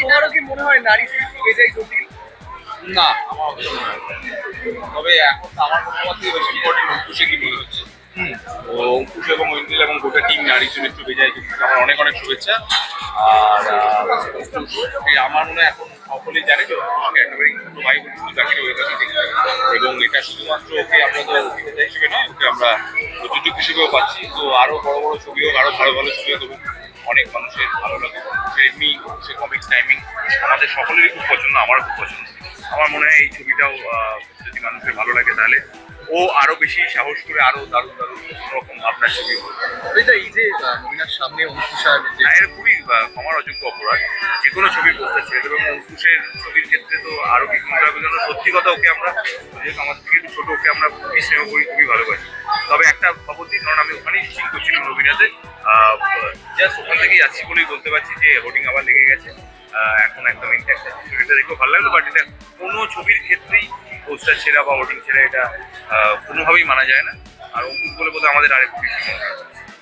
তোমারও কি মনে হয় নারী শিল্পী এটাই জটিল? না, আমার অত মনে হয় না। তবে এখন তো আমার মতামত থেকে বেশি ইম্পর্টেন্ট অঙ্কুশে কি মনে হচ্ছে। ও অঙ্কুশ এবং ঐন্দ্রিল এবং গোটা টিম নারী চরিত্র বেজায় কিন্তু আমার অনেক অনেক শুভেচ্ছা। আর আমার মনে হয় এখন সকলেই জানে যে আমাকে একেবারে ছোট ভাই বলে শুধু তাকে ওই কাছে দেখি এবং এটা শুধুমাত্র ওকে আমরা তো অভিনেতা হিসেবে নয়, ওকে আমরা প্রযোজক হিসেবেও পাচ্ছি। তো আরো বড় বড় ছবি হোক, আরো ভালো ভালো ছবি হোক, অনেক মানুষের ভালো লাগে। এমনি সে কমিক্স টাইমিং আমাদের সকলেরই খুব পছন্দ, আমারও খুব পছন্দ। আমার মনে হয় এই ছবিটাও যদি মানুষের ভালো লাগে তাহলে ও আরো বেশি সাহস করে আরো দারুণ দারুণ রকম আপনার ছবি হবে। এটা এই যে নবীনার সামনে অঙ্কুশার যে এর খুবই ক্ষমার অযোগ্য অপরাধ যে কোনো ছবির পোস্টার ছেড়ে দেবে এবং অঙ্কুশের ছবির ক্ষেত্রে তো আরো কি চিন্তা হবে যেন সত্যি কথা ওকে আমরা যেহেতু আমার থেকে একটু ছোট ওকে আমরা খুবই স্নেহ করি, খুবই ভালোবাসি। তবে একটা খবর দিই, কারণ আমি ওখানেই শুটিং করছিলাম নবীনাতে, জাস্ট ওখান থেকেই যাচ্ছি বলেই বলতে পারছি যে হোর্ডিং আবার লেগে গেছে। এখন একদম ইনট্যাক্ট আছে, ছবিটা দেখেও ভালো লাগলো। বাট এটা কোনো ছবির ক্ষেত্রেই পোস্টার ছেঁড়া বা হোর্ডিং ছেঁড়া এটা কোনোভাবেই মানা যায় না। আর অঙ্কুশ বলে বোধহয় আমাদের আরেকটু বেশি মনে হয়।